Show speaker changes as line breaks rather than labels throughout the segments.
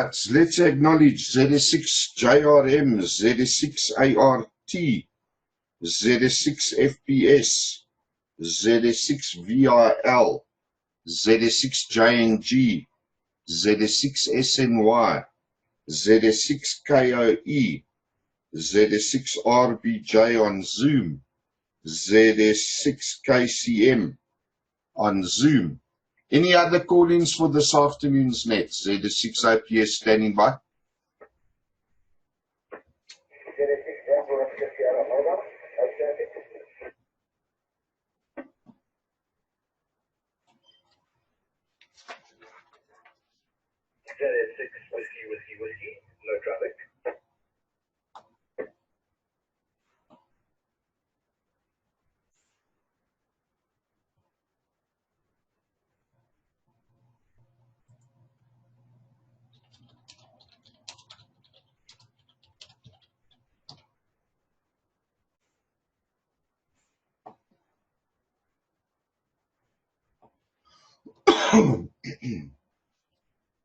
right, let's acknowledge ZS6JRM, ZS6ART, ZS6FPS, ZS6VRL, ZS6JNG, ZS6SNY, ZS6KOE, ZS6RBJ on Zoom, ZS6KCM on Zoom. Any other call-ins for this afternoon's net? ZS6IPS standing by.
ZS6 whiskey, no traffic.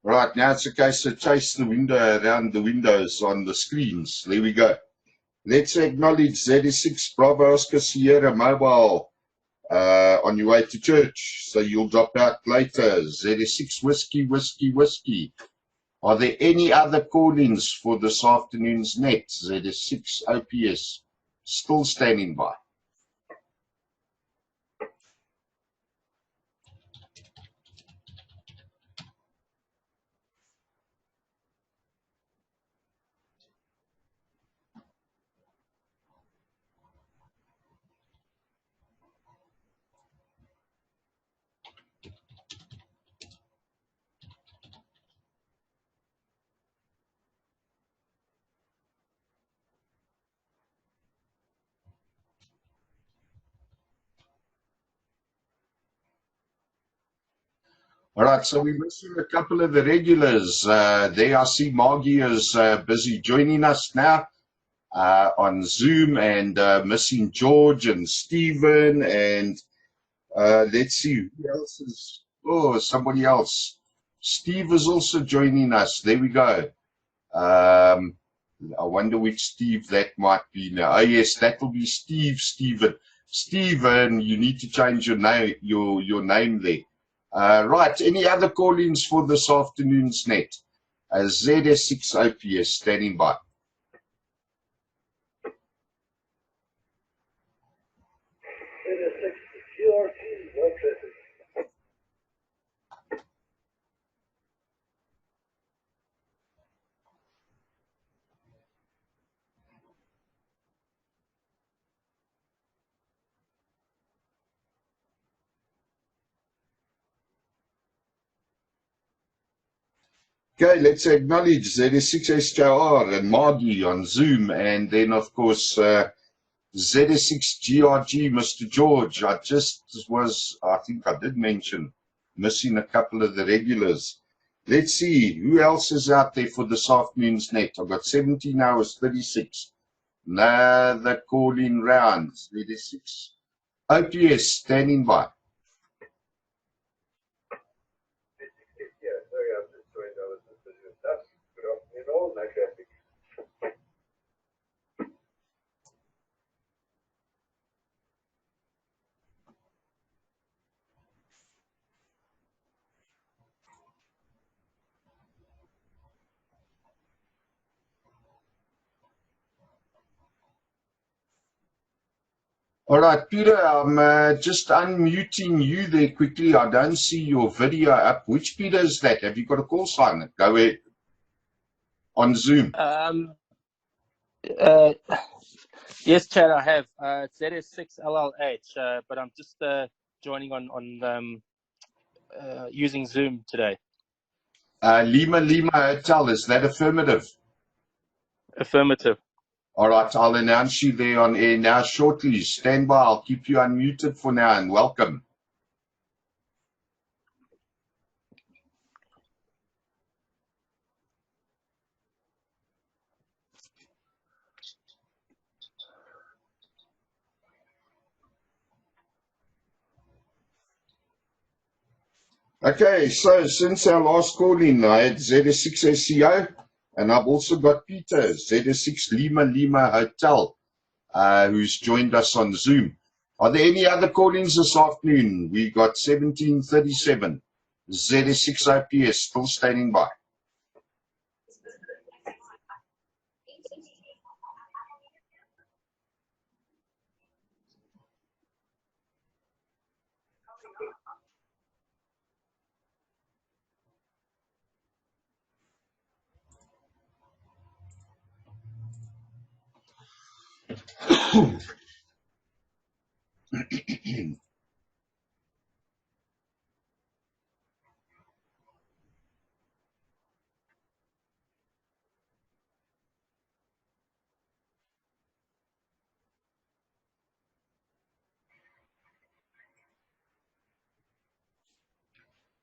Right, now it's a case of chase the window around the windows on the screens. There we go. Let's acknowledge ZS6 Bravo Oscar Sierra Mobile on your way to church, so you'll drop out later. ZS6 Whiskey. Are there any other call-ins for this afternoon's net? ZS6 OPS still standing by. All right, so we're missing a couple of the regulars. There I see Margie is busy joining us now on Zoom, and missing George and Stephen, and let's see, who else is, oh, somebody else. Steve is also joining us. There we go. I wonder which Steve that might be now. Oh, yes, that will be Stephen. Stephen, you need to change your name, your name there. Right, any other call-ins for this afternoon's net? ZS6 OPS standing by.
ZS6 QRT, no traffic.
Okay, let's acknowledge ZS6SJR and Margie on Zoom, and then, of course, ZS6GRG, Mr. George. I think I did mention missing a couple of the regulars. Let's see, who else is out there for this afternoon's net? I've got 17 hours, 36. Another call-in round. ZS6 OPS standing by.
Yeah, sorry, I'm just joined. I was just busy with stuff. Good afternoon, all. No traffic.
All right, Peter, I'm just unmuting you there quickly. I don't see your video up. Which Peter is that? Have you got a call sign? Go ahead. On Zoom.
Yes, Chad, I have. It's ZS6LLH, but I'm just joining on using Zoom today.
Lima Hotel, is that affirmative?
Affirmative.
All right, I'll announce you there on air now shortly. Stand by. I'll keep you unmuted for now, and welcome. Okay, so since our last call-in, I had ZS6SCO, and I've also got Peter, ZS6 Lima Hotel, who's joined us on Zoom. Are there any other call-ins this afternoon? We got 1737, ZS6 IPS, still standing by.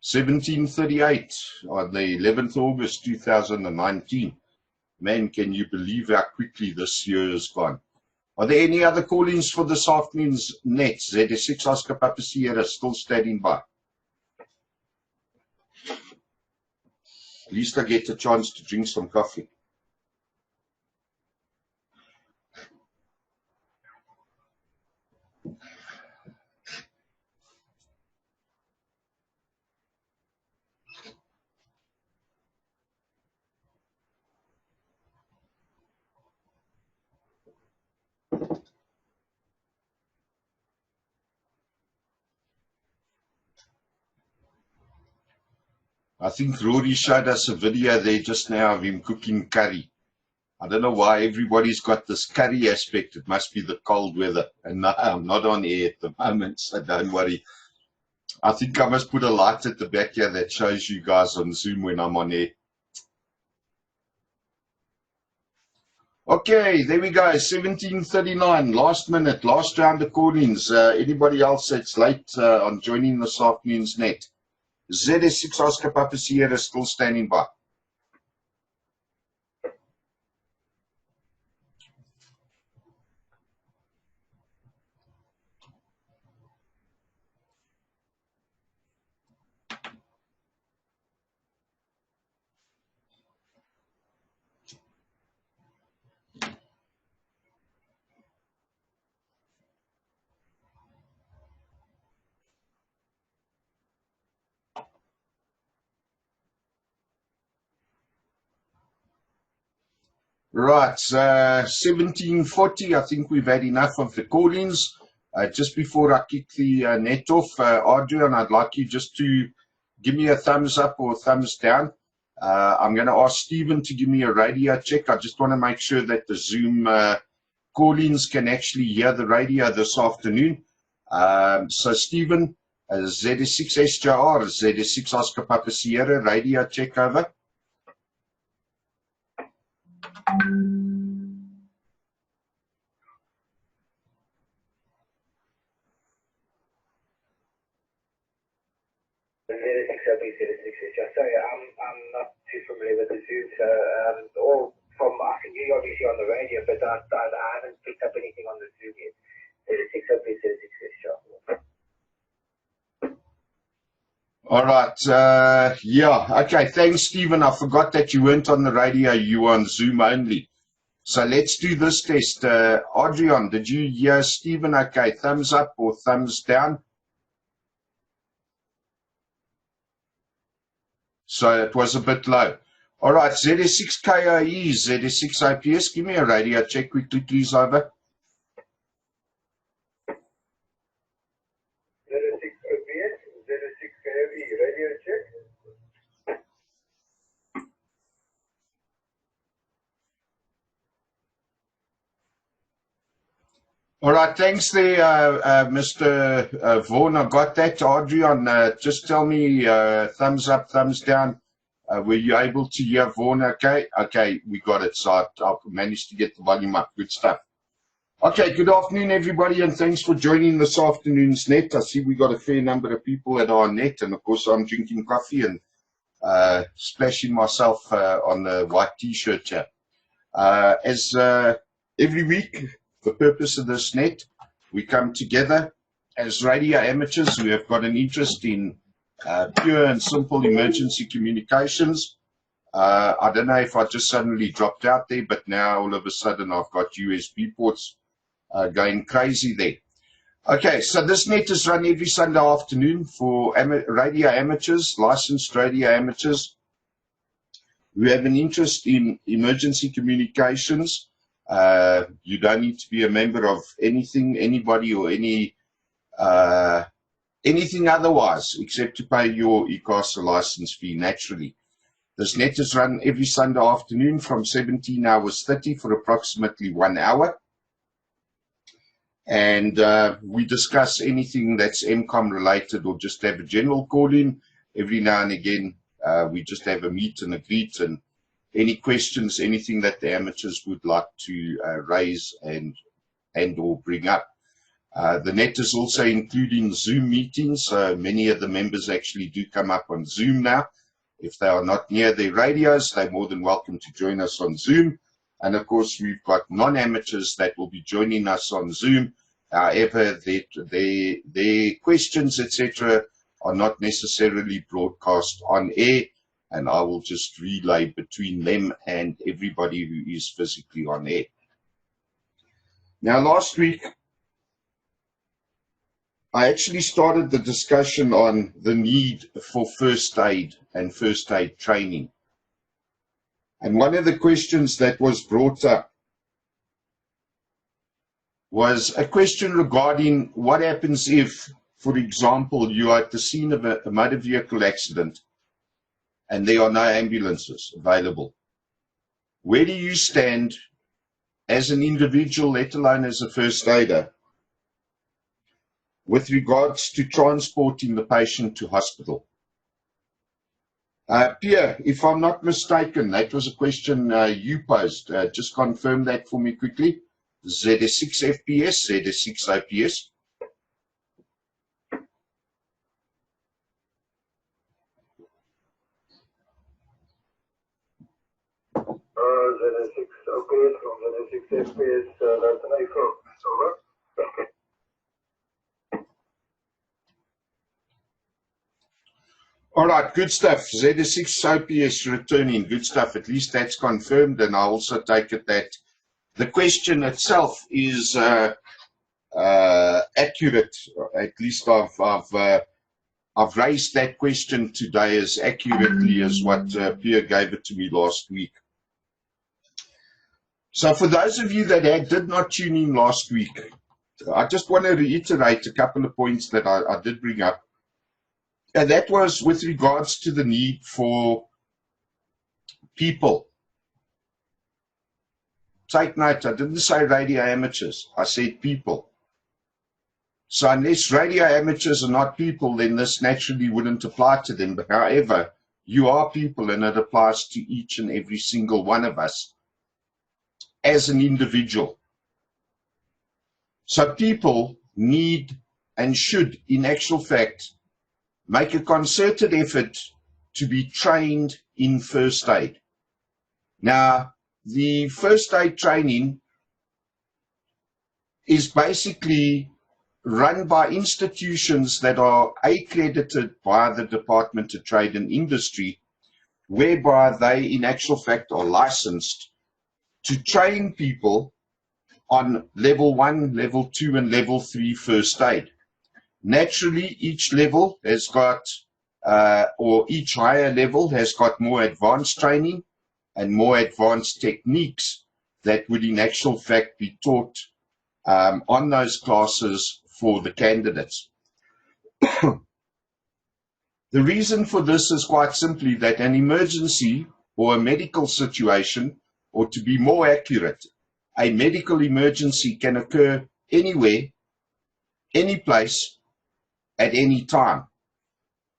$17.38 on the 11th August 2019. Man, can you believe how quickly this year has gone? Are there any other call-ins for this afternoon's net? ZS6 Oscar Papa Sierra still standing by. At least I get a chance to drink some coffee. I think Rory showed us a video there just now of him cooking curry. I don't know why everybody's got this curry aspect. It must be the cold weather. And no, I'm not on air at the moment, so don't worry. I think I must put a light at the back here that shows you guys on Zoom when I'm on air. Okay, there we go, 17:39, last minute, last round of call-ins. Anybody else that's late on joining this afternoon's net? ZS6 Oscar Papa Sierra still standing by. Right, 17:40, I think we've had enough of the call-ins. Just before I kick the net off, Adrian, I'd like you just to give me a thumbs up or a thumbs down. I'm going to ask Stephen to give me a radio check. I just want to make sure that the Zoom call-ins can actually hear the radio this afternoon. So Stephen, ZS6SJR, ZS6 Oscar Papa Sierra, radio check over.
Sorry, I'm not too familiar with the Zoom, so or from I can hear you obviously on the radio, but I haven't picked up anything on the Zoom yet. 36
All right. Yeah. Okay. Thanks, Stephen. I forgot that you weren't on the radio. You were on Zoom only. So let's do this test. Adrian, did you hear Stephen? Okay. Thumbs up or thumbs down? So it was a bit low. All right. ZS6 KOE, ZS6 IPS. Give me a radio check quickly, please, over.
ZS6 OPS, ZS6 KOE, radio check.
All right, thanks there, Mr. Vaughan. I got that. Adrian, just tell me thumbs up, thumbs down. Were you able to hear Vaughan okay? Okay, we got it. So I managed to get the volume up. Good stuff. Okay, good afternoon, everybody, and thanks for joining this afternoon's net. I see we got a fair number of people at our net, and of course I'm drinking coffee and splashing myself on the white T-shirt here. As every week, the purpose of this net, we come together as radio amateurs who have got an interest in pure and simple emergency communications. I don't know if I just suddenly dropped out there, but now all of a sudden I've got USB ports going crazy there. Okay, so this net is run every Sunday afternoon for radio amateurs, licensed radio amateurs who have an interest in emergency communications. You don't need to be a member of anything, anybody, or anything otherwise except to pay your ECRN license fee naturally. This net is run every Sunday afternoon from 17 hours 30 for approximately 1 hour. And we discuss anything that's MCOM related or just have a general call-in. Every now and again, we just have a meet and a greet, and any questions, anything that the amateurs would like to raise and or bring up. The net is also including Zoom meetings. So many of the members actually do come up on Zoom now. If they are not near their radios, they're more than welcome to join us on Zoom. And of course, we've got non-amateurs that will be joining us on Zoom. However, their questions, etc., are not necessarily broadcast on air, and I will just relay between them and everybody who is physically on air. Now, last week, I actually started the discussion on the need for first aid and first aid training. And one of the questions that was brought up was a question regarding what happens if, for example, you are at the scene of a motor vehicle accident and there are no ambulances available. Where do you stand as an individual, let alone as a first aider, with regards to transporting the patient to hospital? Pierre, if I'm not mistaken, that was a question you posed. Just confirm that for me quickly. ZS6 FPS, ZS6 OPS.
ZS6 OPS from ZS6 FPS, that's an iPhone. Over.
All right, good stuff. ZS6 OPS returning, good stuff. At least that's confirmed, and I also take it that the question itself is accurate. At least I've raised that question today as accurately as what Pierre gave it to me last week. So for those of you that did not tune in last week, I just want to reiterate a couple of points that I did bring up. And that was with regards to the need for people. Take note, I didn't say radio amateurs, I said people. So unless radio amateurs are not people, then this naturally wouldn't apply to them. But however, you are people, and it applies to each and every single one of us as an individual. So people need and should, in actual fact, make a concerted effort to be trained in first aid. Now, the first aid training is basically run by institutions that are accredited by the Department of Trade and Industry, whereby they, in actual fact, are licensed to train people on level 1, level 2, and level 3 first aid. Naturally, each level has got, or each higher level has got more advanced training and more advanced techniques that would in actual fact be taught on those classes for the candidates. The reason for this is quite simply that an emergency or a medical situation, or to be more accurate, a medical emergency can occur anywhere, any place, at any time,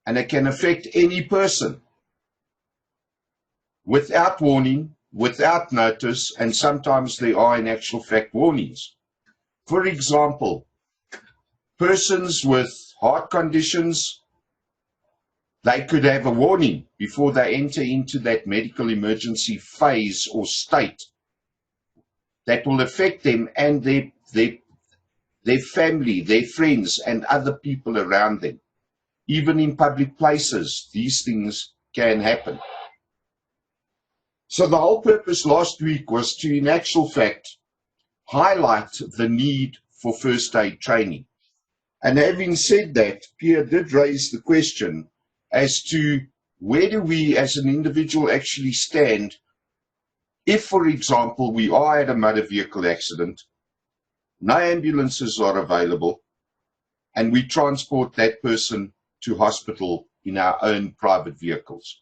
and it can affect any person without warning, without notice, and sometimes there are in actual fact warnings. For example, persons with heart conditions, they could have a warning before they enter into that medical emergency phase or state that will affect them and their family, their friends, and other people around them. even in public places, these things can happen. So the whole purpose last week was to, in actual fact, highlight the need for first aid training. And having said that, Pierre did raise the question as to where do we as an individual actually stand if, for example, we are at a motor vehicle accident, no ambulances are available, and we transport that person to hospital in our own private vehicles.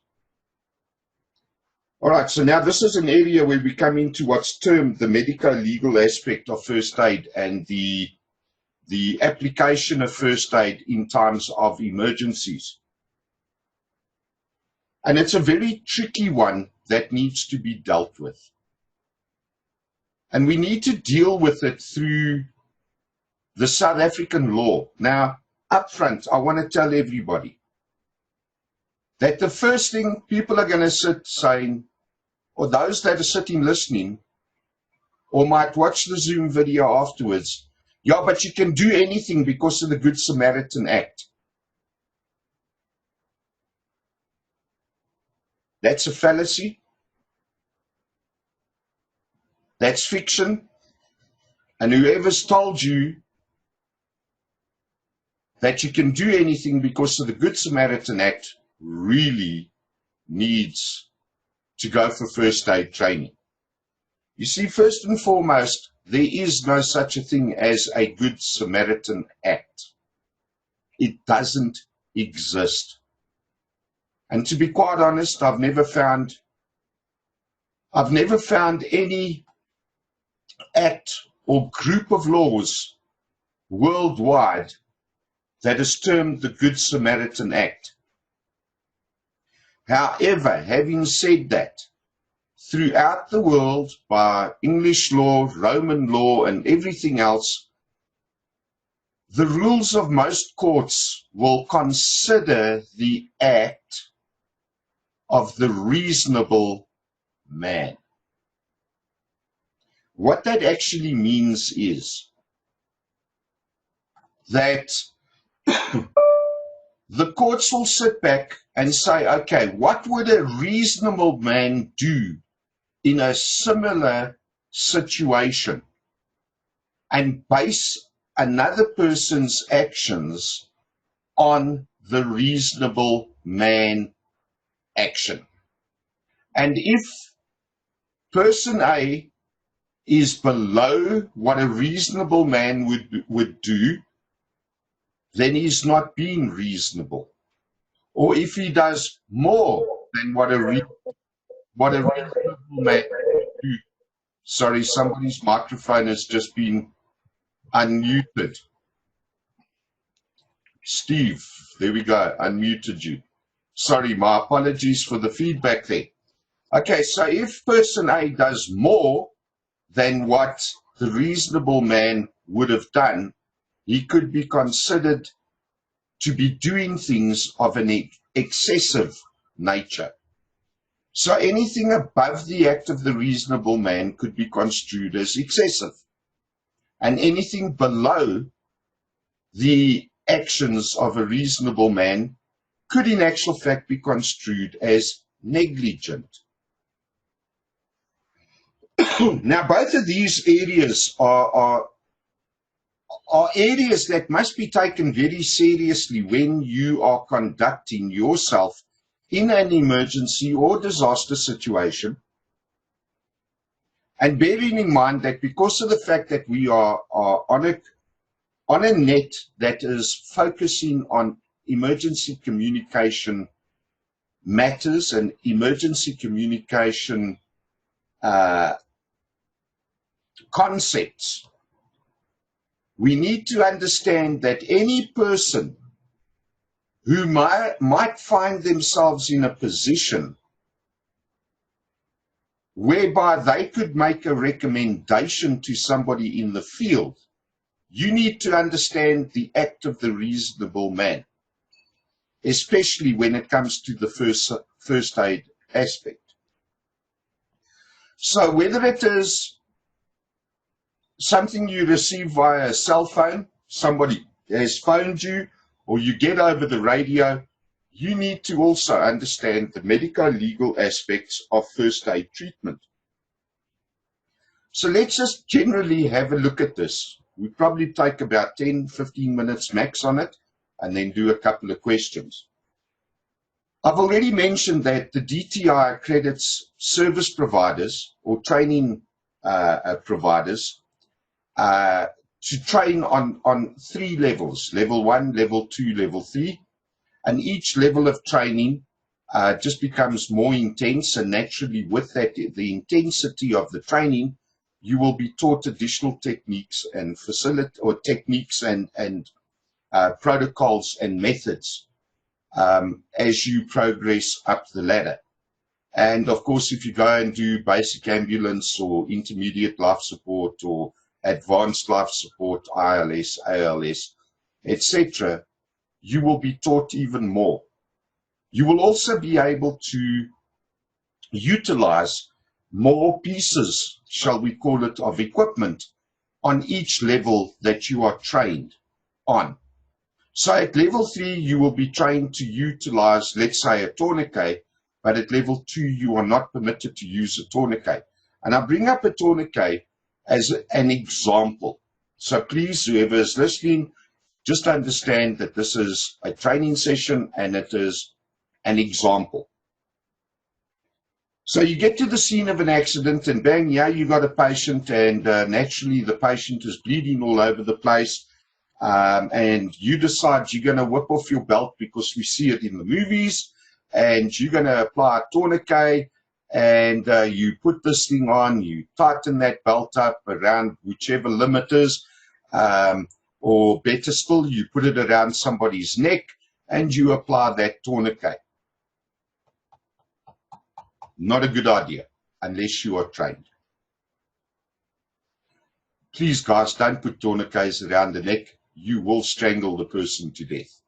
All right, so now this is an area where we come into what's termed the medico-legal aspect of first aid and the application of first aid in times of emergencies. And it's a very tricky one that needs to be dealt with. And we need to deal with it through the South African law. Now, up front, I want to tell everybody that the first thing people are going to sit saying, or those that are sitting listening, or might watch the Zoom video afterwards, yeah, but you can do anything because of the Good Samaritan Act. That's a fallacy. That's fiction. And whoever's told you that you can do anything because of the Good Samaritan Act really needs to go for first aid training. You see, first and foremost, there is no such a thing as a Good Samaritan Act. It doesn't exist. And to be quite honest, I've never found any act or group of laws worldwide that is termed the Good Samaritan Act. However, having said that, throughout the world, by English law, Roman law, and everything else, the rules of most courts will consider the act of the reasonable man. What that actually means is that the courts will sit back and say, okay, what would a reasonable man do in a similar situation, and base another person's actions on the reasonable man action. And if person A is below what a reasonable man would do, then he's not being reasonable. Or if he does more than what a reasonable man would do. Sorry, somebody's microphone has just been unmuted. Steve, there we go, unmuted you. Sorry, my apologies for the feedback there. Okay, so if person A does more than what the reasonable man would have done, he could be considered to be doing things of an excessive nature. So anything above the act of the reasonable man could be construed as excessive. And anything below the actions of a reasonable man could in actual fact be construed as negligent. Now, both of these areas are areas that must be taken very seriously when you are conducting yourself in an emergency or disaster situation. And bearing in mind that because of the fact that we are on a net that is focusing on emergency communication matters and emergency communication concepts, we need to understand that any person who might find themselves in a position whereby they could make a recommendation to somebody in the field, you need to understand the act of the reasonable man, especially when it comes to the first aid aspect. So whether it is something you receive via a cell phone, somebody has phoned you, or you get over the radio, you need to also understand the medico-legal aspects of first aid treatment. So let's just generally have a look at this. We probably take about 10, 15 minutes max on it, and then do a couple of questions. I've already mentioned that the DTI accredits service providers or training providers to train on 3 levels, level 1, level 2, level 3. And each level of training just becomes more intense, and naturally with that, the intensity of the training, you will be taught additional techniques and protocols and methods as you progress up the ladder. And of course, if you go and do basic ambulance or intermediate life support or advanced life support, ILS, ALS, etc., you will be taught even more. You will also be able to utilize more pieces, shall we call it, of equipment on each level that you are trained on. So at level 3, you will be trained to utilize, let's say, a tourniquet, but at level 2, you are not permitted to use a tourniquet. And I bring up a tourniquet as an example. So please, whoever is listening, just understand that this is a training session and it is an example. So you get to the scene of an accident and bang, yeah, you got a patient, and naturally the patient is bleeding all over the place. And you decide you're going to whip off your belt because we see it in the movies, and you're going to apply a tourniquet, and you put this thing on, you tighten that belt up around whichever limit is, or better still, you put it around somebody's neck and you apply that tourniquet. Not a good idea unless you are trained. Please, guys, don't put tourniquets around the neck. You will strangle the person to death.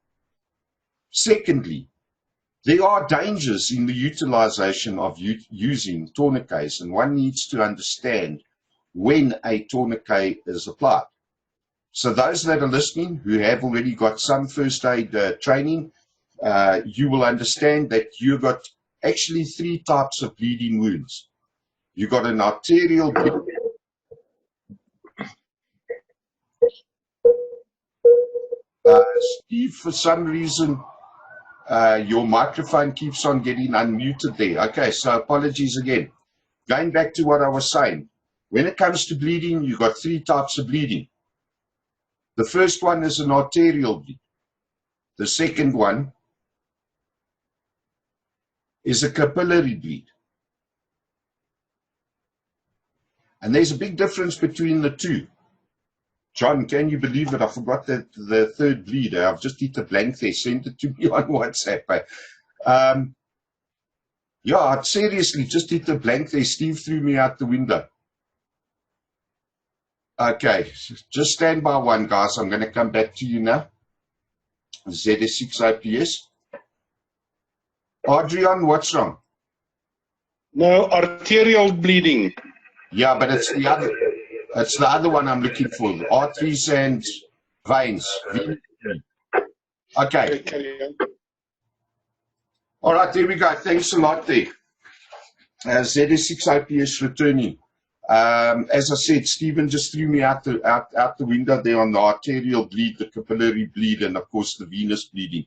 Secondly, there are dangers in the utilization of using tourniquets, and one needs to understand when a tourniquet is applied. So those that are listening who have already got some first aid training, you will understand that you've got actually 3 types of bleeding wounds. You've got an arterial bleed. Steve, for some reason, your microphone keeps on getting unmuted there. Okay, so apologies again. Going back to what I was saying, when it comes to bleeding, you've got 3 types of bleeding. The first one is an arterial bleed. The second one is a capillary bleed. And there's a big difference between the 2. John, can you believe it? I forgot that the third bleed. I've just hit a blank there. Send it to me on WhatsApp. Yeah, I seriously just hit a blank there. Steve threw me out the window. Okay, just stand by one, guys. I'm going to come back to you now. ZS6 OPS. Adrian, what's wrong?
No, arterial bleeding.
Yeah, but it's the other. It's the other one I'm looking for. Arteries and veins. Okay. All right, there we go. Thanks a lot there. ZS6 OPS returning. As I said, Stephen just threw me out the window there on the arterial bleed, the capillary bleed, and of course the venous bleeding.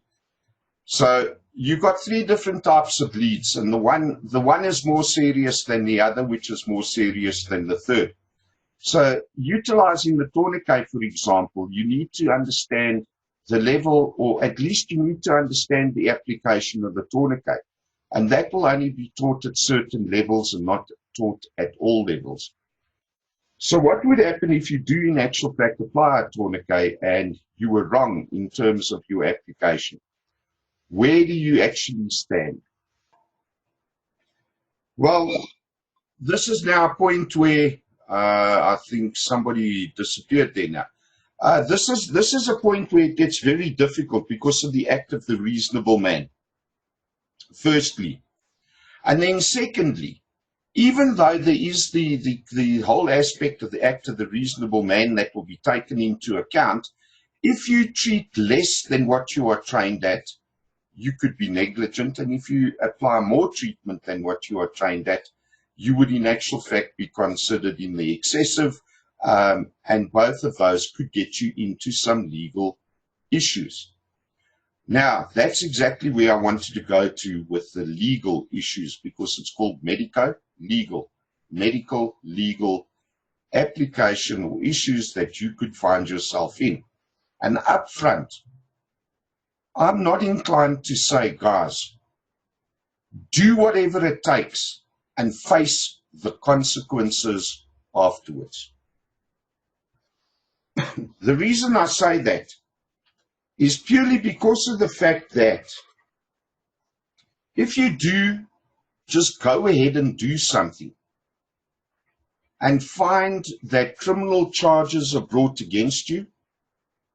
So you've got 3 different types of bleeds, and the one is more serious than the other, which is more serious than the third. So utilizing the tourniquet, for example, you need to understand the level, or at least you need to understand the application of the tourniquet. And that will only be taught at certain levels and not taught at all levels. So what would happen if you do in actual fact apply a tourniquet and you were wrong in terms of your application? Where do you actually stand? Well, this is now a point where I think somebody disappeared there now. This is a point where it gets very difficult because of the act of the reasonable man, firstly. And then secondly, even though there is the whole aspect of the act of the reasonable man that will be taken into account, If you treat less than what you are trained at, you could be negligent. And if you apply more treatment than what you are trained at, you would in actual fact be considered in the excessive. And both of those could get you into some legal issues. Now, that's exactly where I wanted to go to with the legal issues, because it's called Medico, legal, medical, legal application or issues that you could find yourself in. And up front, I'm not inclined to say, guys, do whatever it takes and face the consequences afterwards. The reason I say that is purely because of the fact that if you do just go ahead and do something and find that criminal charges are brought against you,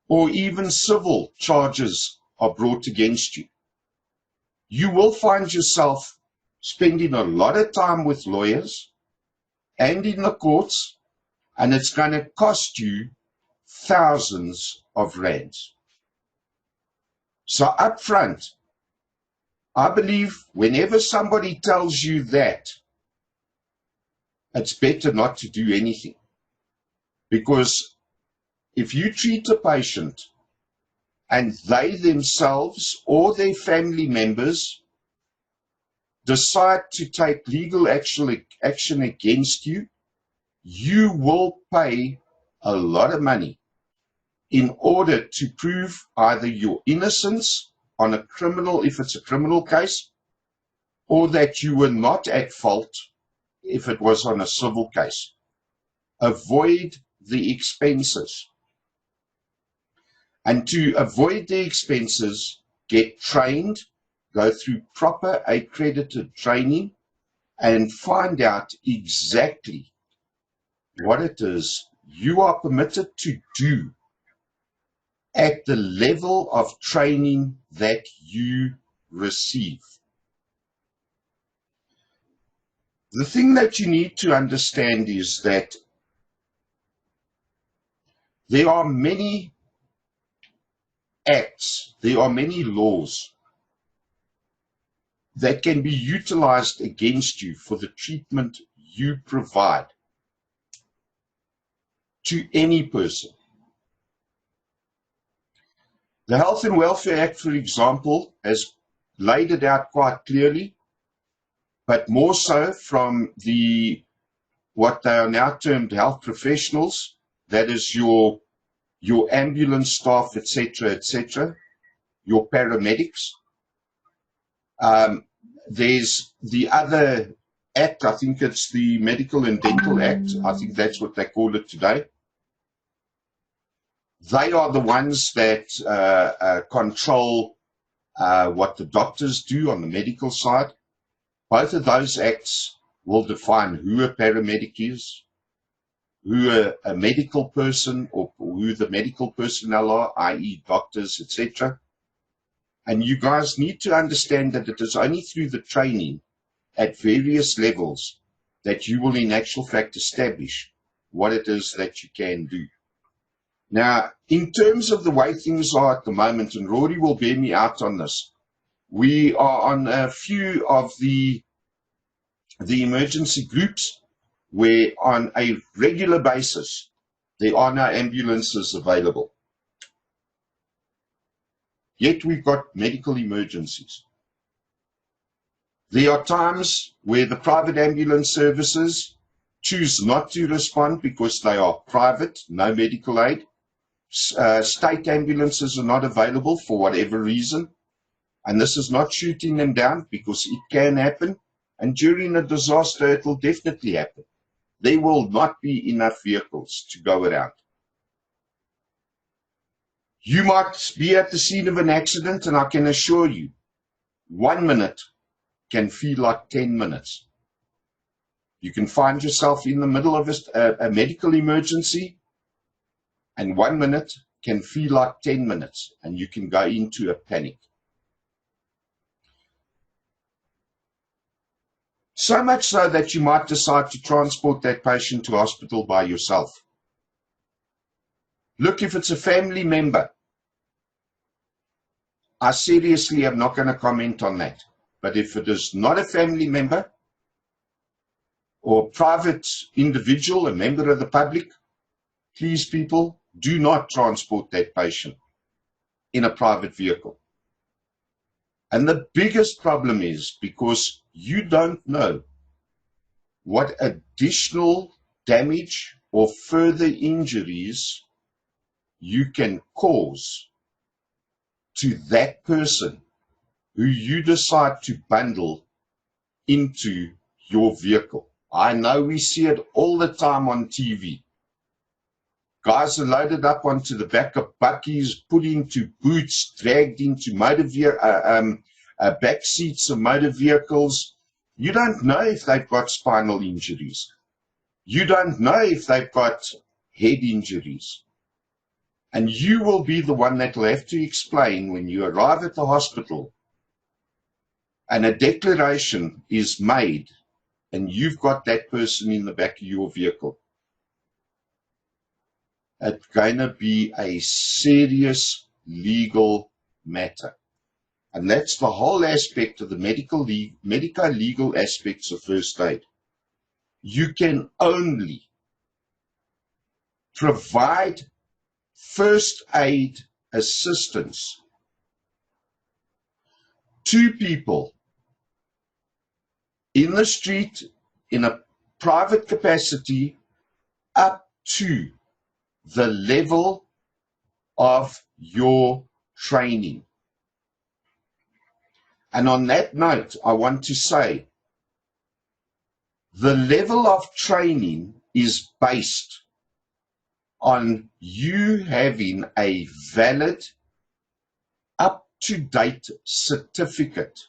or even civil charges are brought against you, you will find yourself spending a lot of time with lawyers and in the courts, and it's going to cost you thousands of rands. So up front, I believe whenever somebody tells you that, it's better not to do anything. Because if you treat a patient and they themselves or their family members decide to take legal action against you, you will pay a lot of money in order to prove either your innocence on a criminal, if it's a criminal case, or that you were not at fault if it was on a civil case. Avoid the expenses. And to avoid the expenses, get trained, go through proper accredited training, and find out exactly what it is you are permitted to do at the level of training that you receive. The thing that you need to understand is that there are many acts, there are many laws that can be utilized against you for the treatment you provide to any person. The Health and Welfare Act, for example, has laid it out quite clearly, but more so from what they are now termed health professionals, that is your ambulance staff, etc., your paramedics. There's the other act, I think it's the Medical and Dental Act, I think that's what they call it today. They are the ones that control what the doctors do on the medical side. Both of those acts will define who a paramedic is, who a medical person or who the medical personnel are, i.e. doctors, etc. And you guys need to understand that it is only through the training at various levels that you will in actual fact establish what it is that you can do. Now, in terms of the way things are at the moment, and Rory will bear me out on this, we are on a few of the emergency groups where on a regular basis there are no ambulances available. Yet we've got medical emergencies. There are times where the private ambulance services choose not to respond because they are private, no medical aid. State ambulances are not available for whatever reason. And this is not shooting them down, because it can happen. And during a disaster, it will definitely happen. There will not be enough vehicles to go around. You might be at the scene of an accident, and I can assure you, 1 minute can feel like 10 minutes. You can find yourself in the middle of a medical emergency, and 1 minute can feel like 10 minutes, and you can go into a panic. So much so that you might decide to transport that patient to hospital by yourself. Look, if it's a family member, I seriously am not going to comment on that. But if it is not a family member or a private individual, a member of the public, please, people, do not transport that patient in a private vehicle. And the biggest problem is because you don't know what additional damage or further injuries you can cause to that person who you decide to bundle into your vehicle. I know we see it all the time on TV. Guys are loaded up onto the back of buckies, put into boots, dragged into back seats of motor vehicles. You don't know if they've got spinal injuries. You don't know if they've got head injuries. And you will be the one that will have to explain when you arrive at the hospital and a declaration is made and you've got that person in the back of your vehicle. It's going to be a serious legal matter. And that's the whole aspect of the medico-legal aspects of first aid. You can only provide first aid assistance to people in the street in a private capacity up to the level of your training. And on that note, I want to say the level of training is based on you having a valid, up-to-date certificate,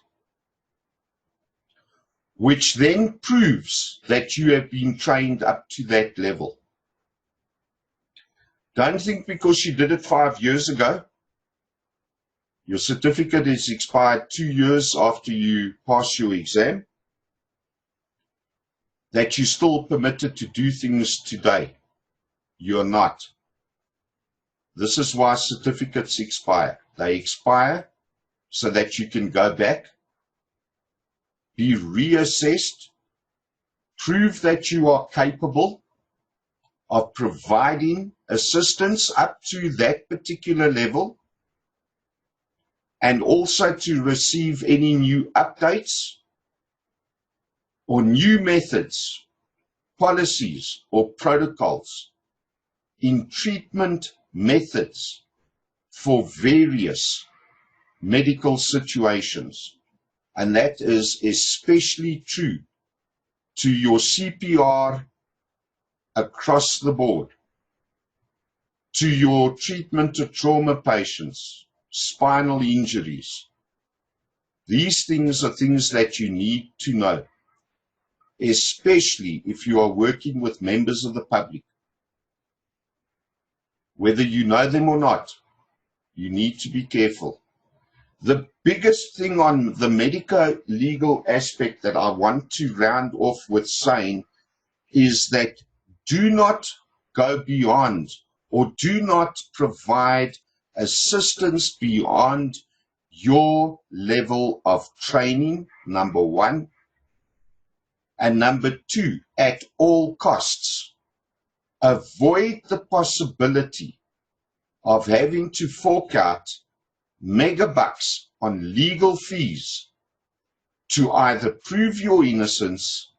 which then proves that you have been trained up to that level. Don't think because you did it 5 years ago, your certificate is expired 2 years after you pass your exam, that you're still permitted to do things today. You're not. This is why certificates expire. They expire so that you can go back, be reassessed, prove that you are capable of providing assistance up to that particular level, and also to receive any new updates or new methods, policies, or protocols in treatment methods for various medical situations. And that is especially true to your CPR across the board, to your treatment of trauma patients, spinal injuries. These things are things that you need to know, especially if you are working with members of the public. Whether you know them or not, you need to be careful. The biggest thing on the medico-legal aspect that I want to round off with saying is that do not go beyond or do not provide assistance beyond your level of training, number one. And number two, at all costs, avoid the possibility of having to fork out megabucks on legal fees to either prove your innocence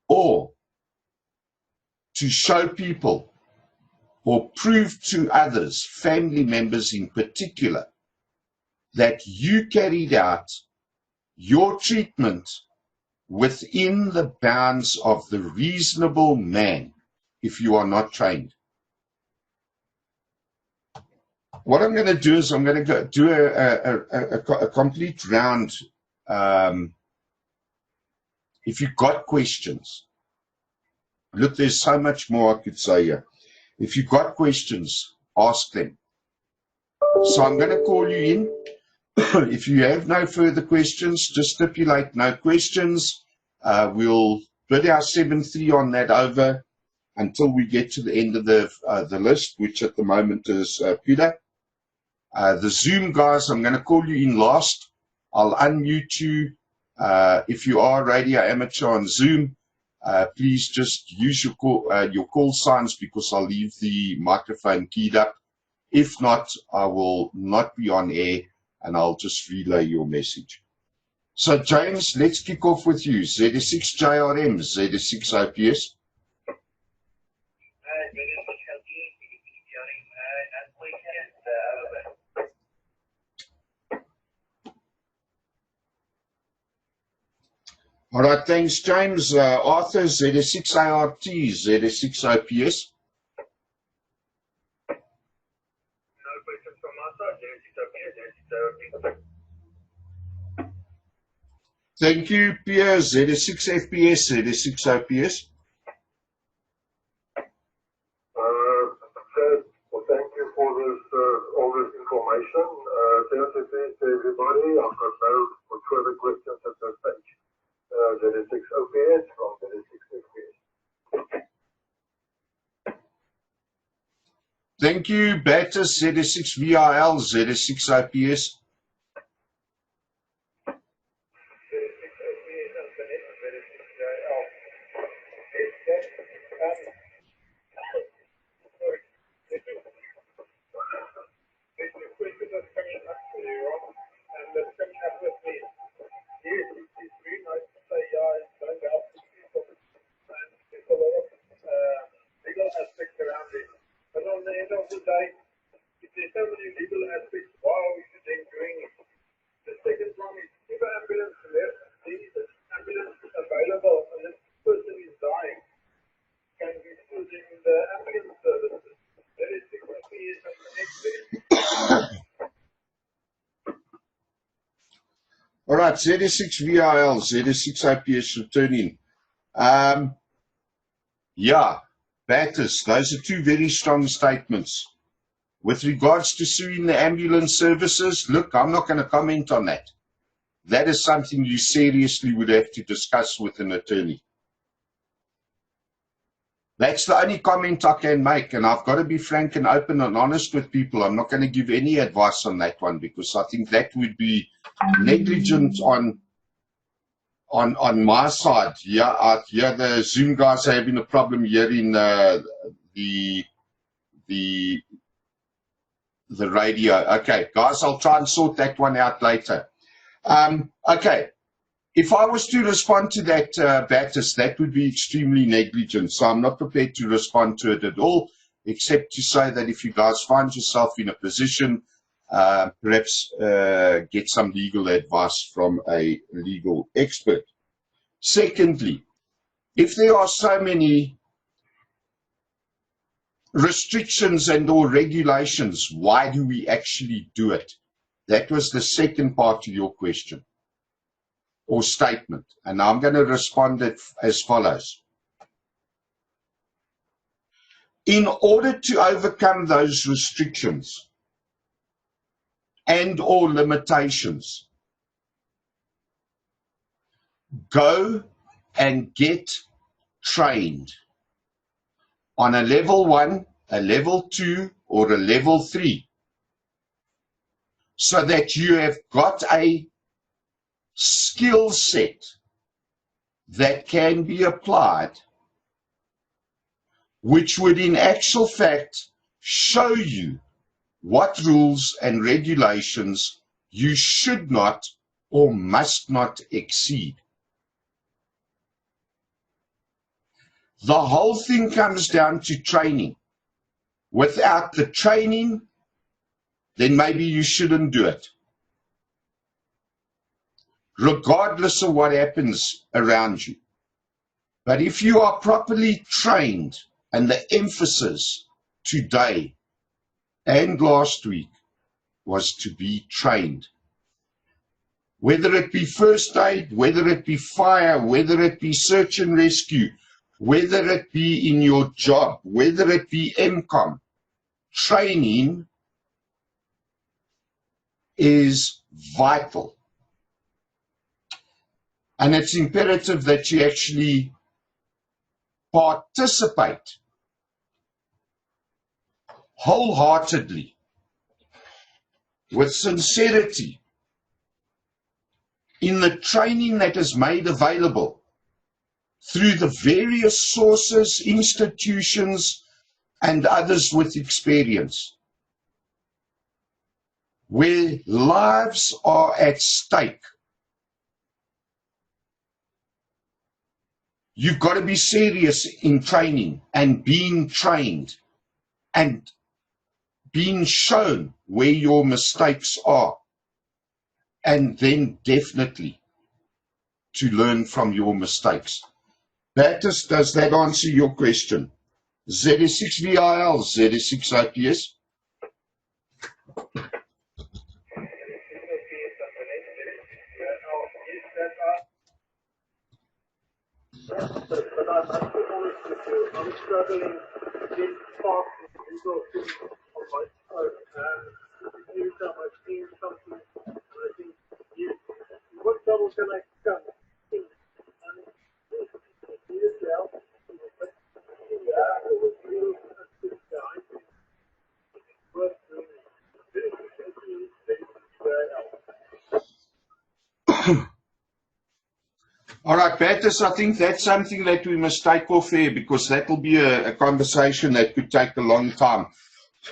or to show people or prove to others, family members in particular, that you carried out your treatment within the bounds of the reasonable man if you are not trained. What I'm going to do is I'm going to do a complete round. If you've got questions, look, there's so much more I could say here. If you've got questions, ask them. So I'm going to call you in. If you have no further questions, just stipulate no questions. We'll bid our 7-3 on that over until we get to the end of the list, which at the moment is Peter. The Zoom guys, I'm going to call you in last. I'll unmute you. If you are radio amateur on Zoom, please just use your call signs because I'll leave the microphone keyed up. If not, I will not be on air and I'll just relay your message. So, James, let's kick off with you. ZS6 JRM, ZS6 OPS. All right, thanks, James. Arthur, ZS6 ART, ZS6 OPS.
No questions from my side. ZS6 OPS,
Thank you, Pierre. ZS6 FPS, ZS6 OPS.
Well, thank you for this, all this information. Thanks to everybody. I've got no further questions at this stage. ZS6 OPS from ZS6 FPS.
Thank you, Battis, ZS6 VRL, ZS6 OPS. All right, ZS6 VRL, ZS6 OPS returning. Yeah, Battis, those are two very strong statements. With regards to suing the ambulance services, look, I'm not going to comment on that. That is something you seriously would have to discuss with an attorney. That's the only comment I can make, and I've got to be frank and open and honest with people. I'm not going to give any advice on that one because I think that would be negligent on my side. Yeah, the Zoom guys are having a problem here in the radio. Okay, guys, I'll try and sort that one out later. Okay. If I was to respond to that, Battis, that would be extremely negligent. So I'm not prepared to respond to it at all, except to say that if you guys find yourself in a position, perhaps get some legal advice from a legal expert. Secondly, if there are so many restrictions and or regulations, why do we actually do it? That was the second part to your question or statement, and I'm going to respond it as follows. In order to overcome those restrictions and or limitations, go and get trained on a level 1, a level 2, or a level 3, so that you have got a skill set that can be applied, which would in actual fact show you what rules and regulations you should not or must not exceed. The whole thing comes down to training. Without the training, then maybe you shouldn't do it, regardless of what happens around you. But if you are properly trained, and the emphasis today and last week was to be trained, whether it be first aid, whether it be fire, whether it be search and rescue, whether it be in your job, whether it be MCOM, training is vital. And it's imperative that you actually participate wholeheartedly with sincerity in the training that is made available through the various sources, institutions, and others with experience, where lives are at stake. You've got to be serious in training and being trained and being shown where your mistakes are, and then definitely to learn from your mistakes. Baptist, does that answer your question? ZS6VIL, ZS6IPS.
But I'm actually honest with you, I'm struggling this fast in legal things on my own, and every time I see something, I think, what trouble can I come? And this is help. But yeah, it was real at this time. It's worth doing. Very successfully, very help.
All right, Baptist, I think that's something that we must take off here, because that will be a conversation that could take a long time.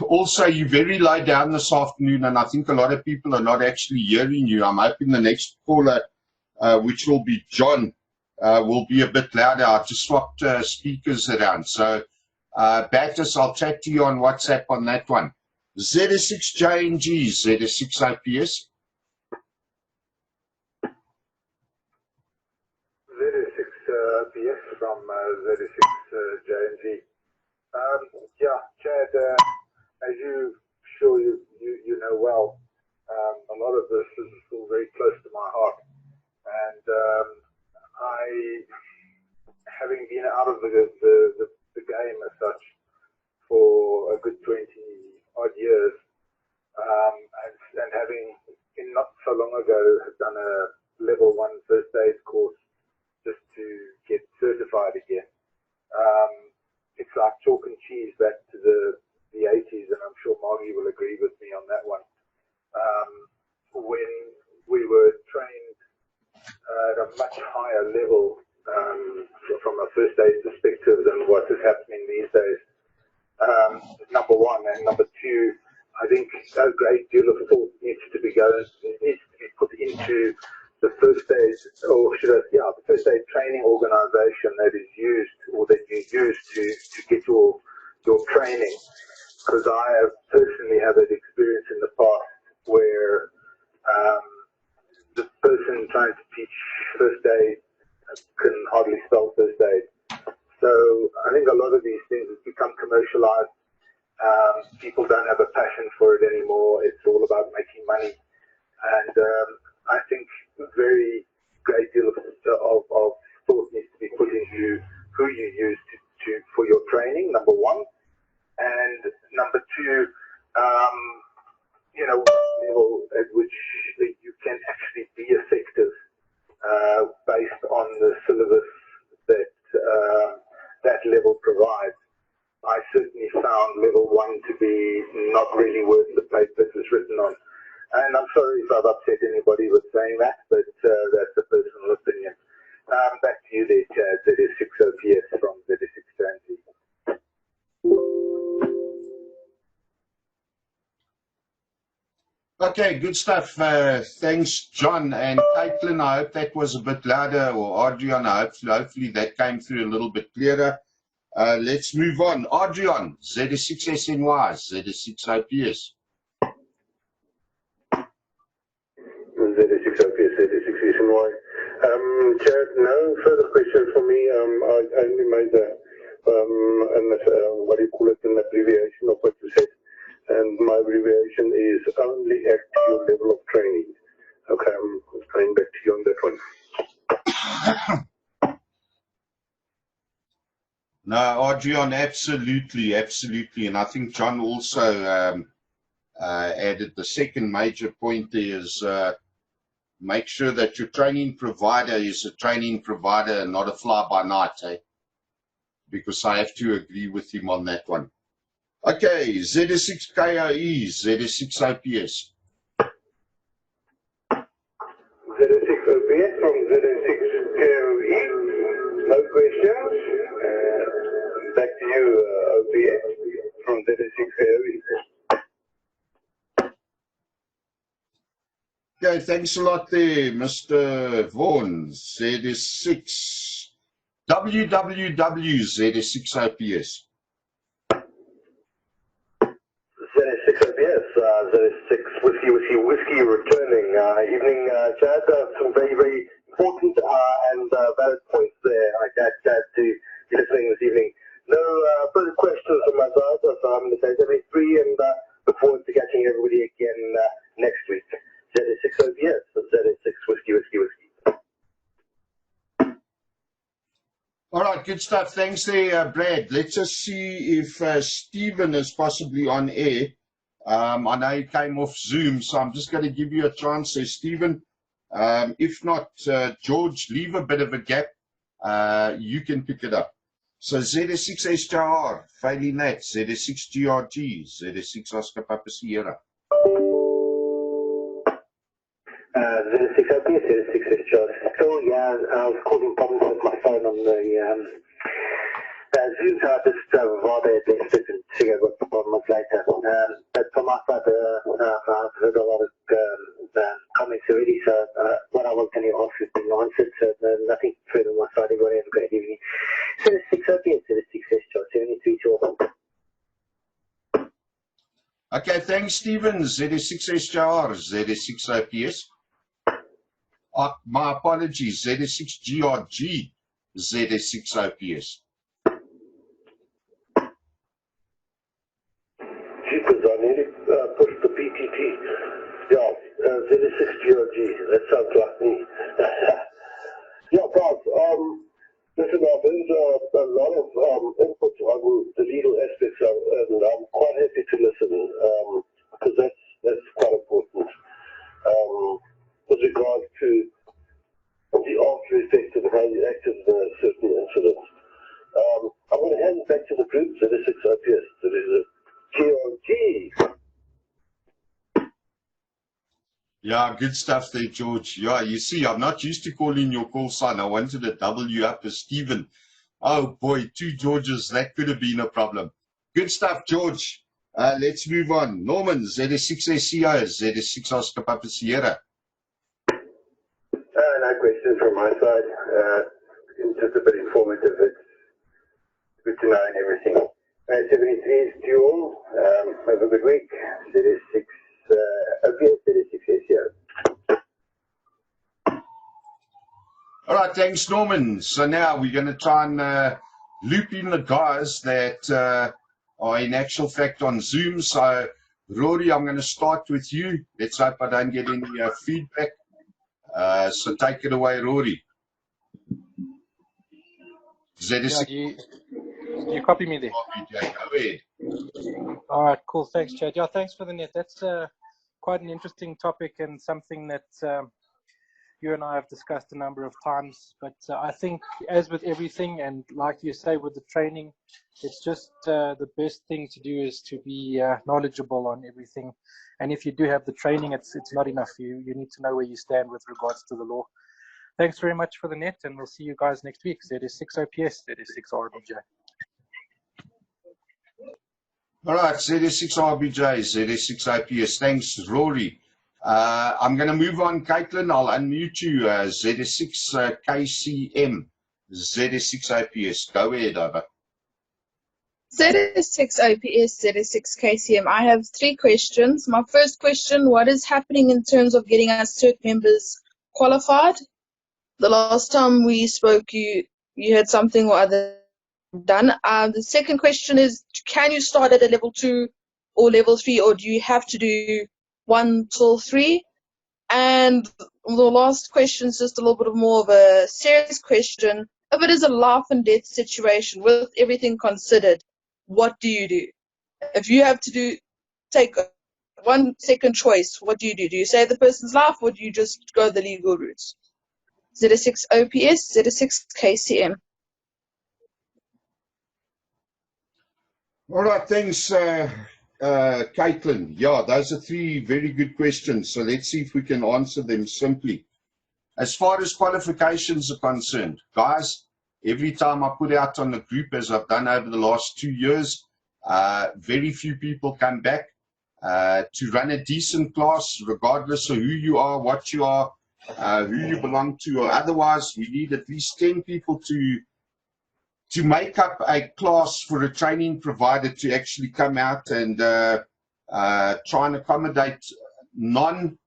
Also, you're very low down this afternoon, and I think a lot of people are not actually hearing you. I'm hoping the next caller, which will be John, will be a bit louder. I just swapped speakers around. So, Baptist, I'll chat to you on WhatsApp on that one. ZS6JNG, ZS6IPS.
ZS6PS from ZS6JNG. Yeah, Chad, as you sure you know well, a lot of this is still very close to my heart. And I, having been out of the game as such for a good 20 odd years, and having not so long ago done a level 1 first aid course just to get certified again. It's like chalk and cheese back to the 80s, and I'm sure Margie will agree with me on that one. When we were trained at a much higher level from a first aid perspective than what is happening these days. Number one, and number two, I think a great deal of thought needs to be put into the first aid, or should I say, the first aid training organisation that is used, or that you use to get your training. Because I have personally had an experience in the past where the person trying to teach first aid can hardly spell first aid. So I think a lot of these things have become commercialized. People don't have a passion for it anymore. It's all about making money. And I think a very great deal of thought needs to be put into who you use for your training, number one. And number two, level at which you can actually be effective based on the syllabus that level provides. I certainly found level 1 to be not really worth the paper it was written on. And I'm sorry if I've upset anybody with saying that, but that's a personal opinion. Back to you there, Chad. ZS6OPS from ZS6JNG.
Okay, good stuff. Thanks, John. And Caitlin, I hope that was a bit louder, or Adrian, hopefully that came through a little bit clearer. Let's move on. Adrian, ZS6SNY, ZS6OPS.
ZS6OPS, ZS6SNY. Chad, no further questions for me. I only made what do you call it, an abbreviation of what you said. And my abbreviation is only at your level of training. Okay, I'm going back to you on that one.
No, Adrian, absolutely. And I think John also added the second major point there is make sure that your training provider is a training provider and not a fly-by-night, because I have to agree with him on that one. Okay, ZS6KOE, ZS6OPS.
from ZS6KOE. No questions. Back to you, OPS from ZS6KOE.
Okay, thanks a lot there, Mr. Vaughan. ZS6. ZS6
ZS6 OPS, ZS6 Whiskey returning. Evening, Chad. Some very, very important and valid points there. I got Chad to be listening this evening. No further questions on my side, so I'm going to say every and look forward to catching everybody again next week. ZS6 OPS, ZS6 Whiskey.
All right, good stuff. Thanks there, Brad. Let's just see if Stephen is possibly on air. I know he came off Zoom, so I'm just going to give you a chance there, Stephen. If not, George, leave a bit of a gap. You can pick it up. So ZS6 SJR, failing that, ZS6 GRG, ZS6 Oscar Papa Sierra.
ZS6 OPS, ZS6 SJR. So yeah, I was causing problems with my phone on the Zoom, so I just rather left it and figure out what months later. But from my side, I've heard a lot of comments already, so what I was going to ask has been answered, so nothing further on my side. Everybody have a great evening. ZS6 OPS, ZS6 SJR, 73 to all.
Okay, thanks, Stephen. ZS6 SJR, ZS6 OPS. My apologies, ZS6 GRG, ZS6 OPS.
Jeepers, I nearly pushed the PTT. Yeah, ZS6 GRG, that sounds like me. Yeah, guys, listen, I've heard a lot of input on the legal aspects, and I'm quite happy to listen, because that's quite important. With regards to the after effects of how you act in certain incidents. I'm going to hand it back to the group, ZS6 OPS, so there's a GRG.
Yeah, good stuff there, George. Yeah, you see, I'm not used to calling your call sign. I wanted to double you up as Stephen. Oh boy, two Georges, that could have been a problem. Good stuff, George. Let's move on. Norman, ZS6 SCO, ZS6 Oscar Papa Sierra.
No questions from my side. Just a bit informative. It's good to know and everything. 73 is dual. Have a good week. ZS6 OPS, ZS6 SCO.
All right, thanks, Norman. So now we're going to try and loop in the guys that are in actual fact on Zoom. So, Rory, I'm going to start with you. Let's hope I don't get any feedback. So take it away, Rory.
Yeah, do you copy me there?
Go ahead.
All right, cool. Thanks, Chad. Yeah, thanks for the net. That's quite an interesting topic and something that you and I have discussed a number of times. But I think, as with everything, and like you say, with the training, it's just the best thing to do is to be knowledgeable on everything. And if you do have the training, it's not enough. You need to know where you stand with regards to the law. Thanks very much for the net, and we'll see you guys next week. ZS6 OPS, ZS6 RBJ.
All right, ZS6 RBJ, ZS6 OPS. Thanks, Rory. I'm going to move on, Caitlin. I'll unmute you. ZS6 KCM, ZS6 OPS. Go ahead, over.
ZS6 OPS, ZS6 KCM. I have 3 questions. My first question, what is happening in terms of getting our CERT members qualified? The last time we spoke, you had something or other done. The second question is, can you start at a level 2 or level 3, or do you have to do 1 till 3? And the last question is just a little bit more of a serious question. If it is a life and death situation with everything considered, what do you do? If you have to take one second choice, what do you do? Do you save the person's life, or do you just go the legal route? ZS6 OPS, ZS6 KCM.
All right, thanks, Caitlin. Yeah, those are 3 very good questions. So let's see if we can answer them simply. As far as qualifications are concerned, guys, every time I put out on the group, as I've done over the last 2 years, very few people come back. To run a decent class, regardless of who you are, what you are, who you belong to, or otherwise, you need at least 10 people to make up a class for a training provider to actually come out and try and accommodate non-employed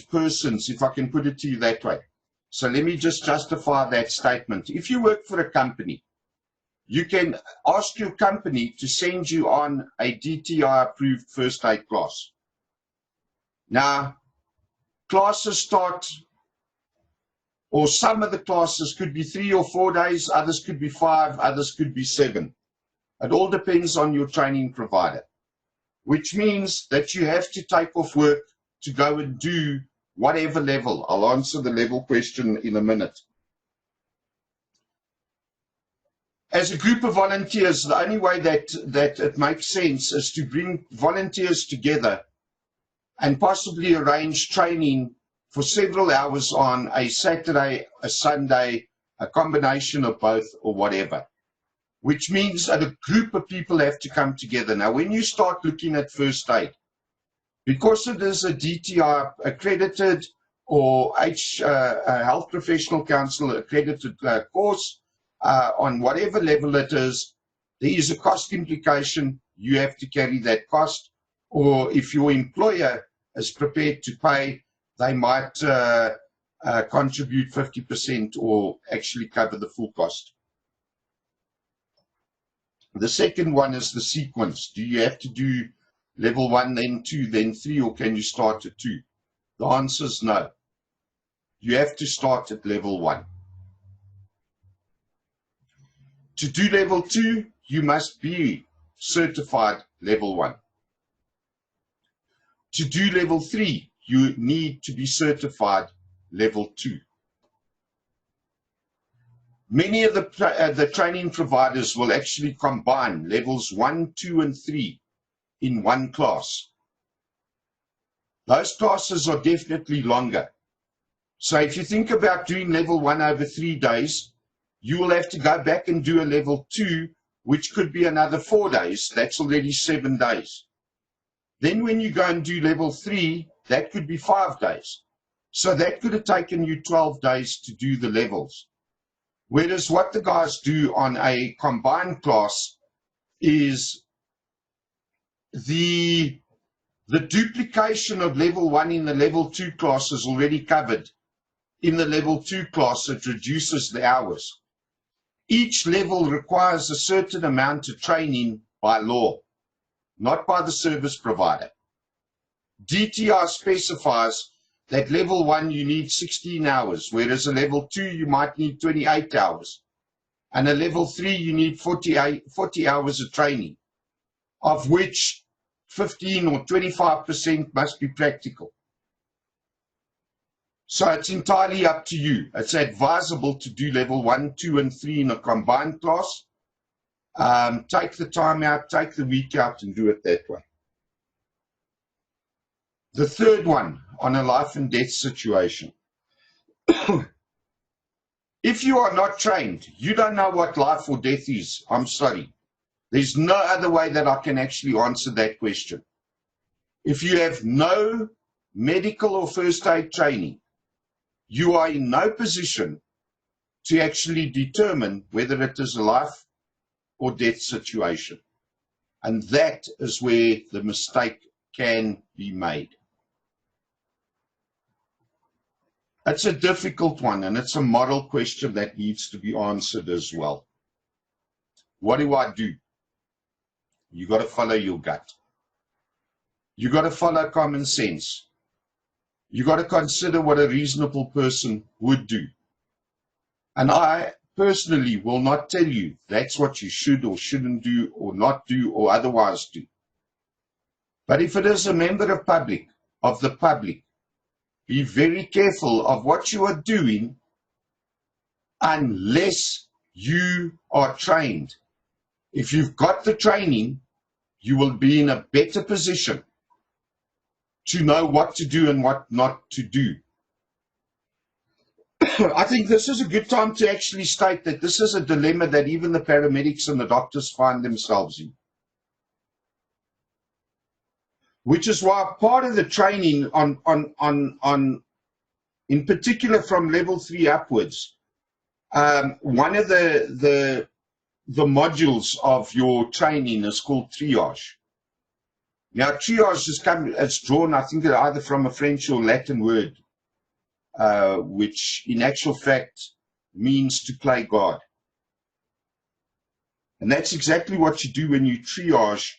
persons, if I can put it to you that way. So let me just justify that statement. If you work for a company, you can ask your company to send you on a DTI-approved first aid class. Now, classes start, or some of the classes could be 3 or 4 days, others could be 5, others could be 7. It all depends on your training provider, which means that you have to take off work to go and do whatever level. I'll answer the level question in a minute. As a group of volunteers, the only way that it makes sense is to bring volunteers together and possibly arrange training for several hours on a Saturday, a Sunday, a combination of both or whatever, which means that a group of people have to come together. Now, when you start looking at first aid, because it is a DTI accredited or a Health Professional Council accredited course, on whatever level it is, there is a cost implication. You have to carry that cost, or if your employer is prepared to pay, they might contribute 50% or actually cover the full cost. The second one is the sequence. Do you have to do level 1, then 2, then 3, or can you start at 2? The answer is no. You have to start at level 1. To do level 2, you must be certified level 1. To do level 3, you need to be certified level 2. Many of the training providers will actually combine levels 1, 2, and 3 in one class. Those classes are definitely longer. So if you think about doing level 1 over 3 days, you will have to go back and do a level 2, which could be another 4 days. That's already 7 days. Then when you go and do level 3, that could be 5 days. So that could have taken you 12 days to do the levels. Whereas what the guys do on a combined class is the duplication of level 1 in the level 2 class is already covered. In the level 2 class, it reduces the hours. Each level requires a certain amount of training by law, not by the service provider. DTI specifies that level 1 you need 16 hours, whereas a level 2 you might need 28 hours. And a level 3 you need 40 hours of training, of which 15 or 25% must be practical. So it's entirely up to you. It's advisable to do level 1, 2, and 3 in a combined class. Take the time out, take the week out, and do it that way. The third one, on a life and death situation. If you are not trained, you don't know what life or death is. I'm sorry. There's no other way that I can actually answer that question. If you have no medical or first aid training, you are in no position to actually determine whether it is a life or death situation. And that is where the mistake can be made. It's a difficult one, and it's a moral question that needs to be answered as well. What do I do? You got to follow your gut. You got to follow common sense. You got to consider what a reasonable person would do. And I personally will not tell you that's what you should or shouldn't do or not do or otherwise do. But if it is a member of the public, be very careful of what you are doing unless you are trained. If you've got the training, you will be in a better position to know what to do and what not to do. I think this is a good time to actually state that this is a dilemma that even the paramedics and the doctors find themselves in. Which is why part of the training in particular from level 3 upwards, one of the modules of your training is called triage. Now, triage it's drawn, I think, either from a French or Latin word, which in actual fact means to play God. And that's exactly what you do when you triage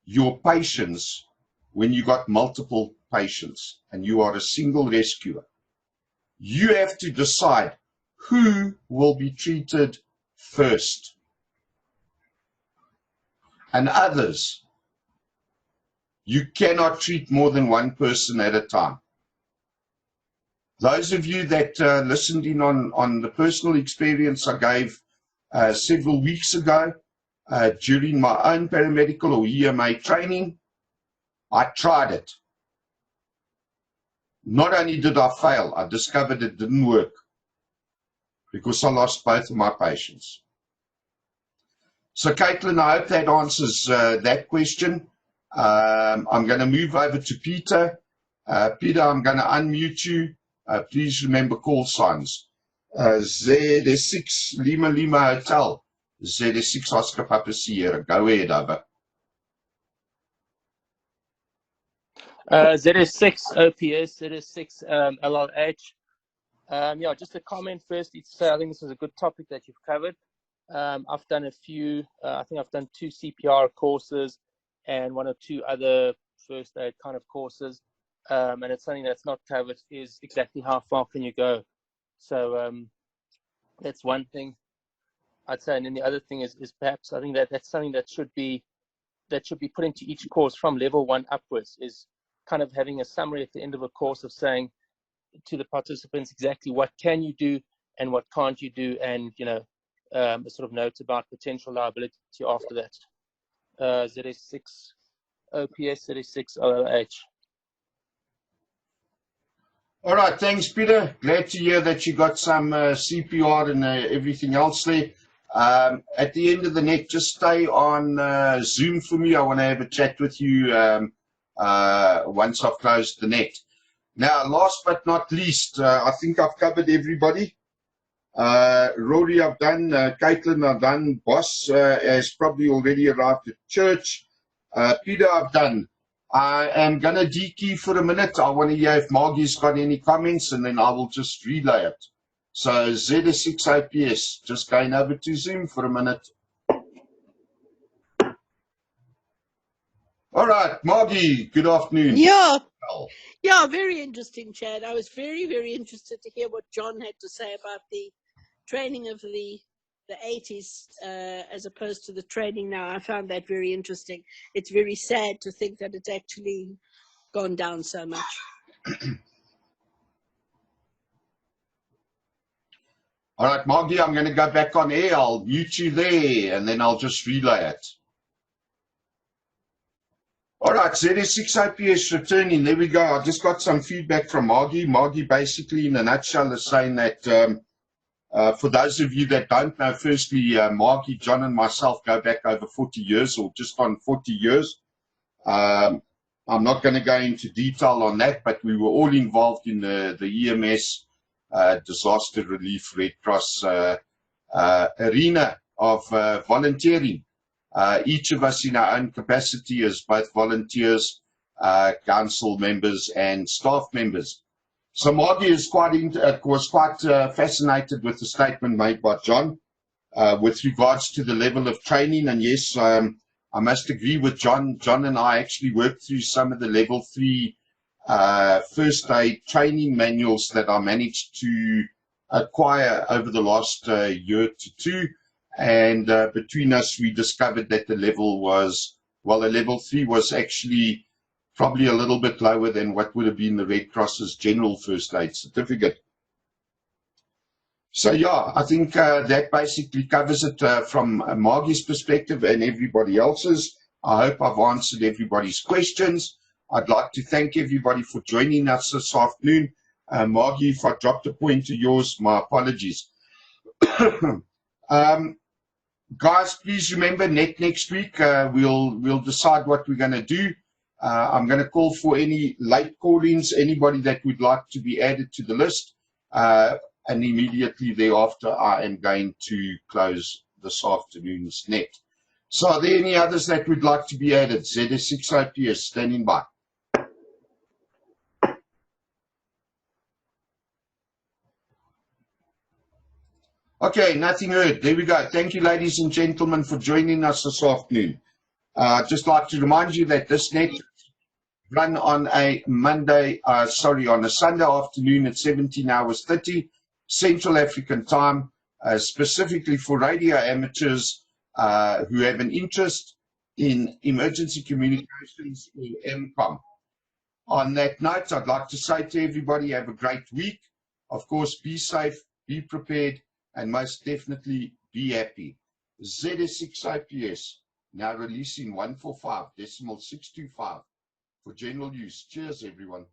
your patients, when you got multiple patients and you are a single rescuer. You have to decide who will be treated first. And others, you cannot treat more than one person at a time. Those of you that listened in on the personal experience I gave several weeks ago during my own paramedical or EMA training, I tried it. Not only did I fail, I discovered it didn't work because I lost both of my patients. So, Caitlin, I hope that answers that question. I'm going to move over to Peter. Peter, I'm going to unmute you. Please remember call signs. ZS6 Lima Lima Hotel. ZS6 Oscar Papa Sierra. Go ahead, over.
ZS6 OPS, ZS6 LLH. Yeah, just a comment first. I think this is a good topic that you've covered. I've done a few, I think I've done 2 CPR courses and 1 or 2 other first aid kind of courses. And it's something that's not covered is exactly how far can you go. So that's one thing I'd say. And then the other thing is perhaps I think that's something that should be put into each course from level 1 upwards, is kind of having a summary at the end of a course of saying to the participants exactly what can you do and what can't you do, and a sort of note about potential liability after that. ZS6 OPS, ZS6 OLH.
All right, thanks, Peter. Glad to hear that you got some CPR and everything else there. At the end of the net, just stay on Zoom for me. I want to have a chat with you once I've closed the net. Now, last but not least, I think I've covered everybody. Rory, I've done. Caitlin, I've done. Boss has probably already arrived at church. Peter, I've done. I am going to dekey for a minute. I want to hear if Margie's got any comments, and then I will just relay it. So, ZS6 OPS, just going over to Zoom for a minute. All right, Margie, good afternoon.
Yeah, very interesting, Chad. I was very, very interested to hear what John had to say about the training of the 80s as opposed to the training now. I found that very interesting. It's very sad to think that it's actually gone down so much.
All right, Margie, I'm going to go back on air. I'll mute you there, and then I'll just relay it. All right, ZS6 OPS returning. There we go. I just got some feedback from Margie. Margie basically, in a nutshell, is saying that for those of you that don't know, firstly, Margie, John, and myself go back over 40 years, or just on 40 years. I'm not going to go into detail on that, but we were all involved in the EMS disaster relief Red Cross arena of volunteering. Each of us in our own capacity as both volunteers, council members, and staff members. So Margie is was quite fascinated with the statement made by John with regards to the level of training. And yes, I must agree with John. John and I actually worked through some of the level 3 first aid training manuals that I managed to acquire over the last year to 2. And between us, we discovered that the level was, well, the level 3 was actually probably a little bit lower than what would have been the Red Cross's general first aid certificate. So, yeah, I think that basically covers it from Margie's perspective and everybody else's. I hope I've answered everybody's questions. I'd like to thank everybody for joining us this afternoon. Margie, if I dropped a point to yours, my apologies. Guys, please remember, next week, we'll decide what we're going to do. I'm going to call for any late call-ins, anybody that would like to be added to the list. And immediately thereafter, I am going to close this afternoon's net. So are there any others that would like to be added? ZS6 IPS, standing by. Okay, nothing heard. There we go. Thank you, ladies and gentlemen, for joining us this afternoon. I'd just like to remind you that this net run on a Monday, on a Sunday afternoon at 17 hours 30 Central African time, specifically for radio amateurs who have an interest in emergency communications or EMCOM. On that note, I'd like to say to everybody, have a great week. Of course, be safe, be prepared, and most definitely be happy. ZS6 IPS now releasing 145.625 for general use. Cheers, everyone.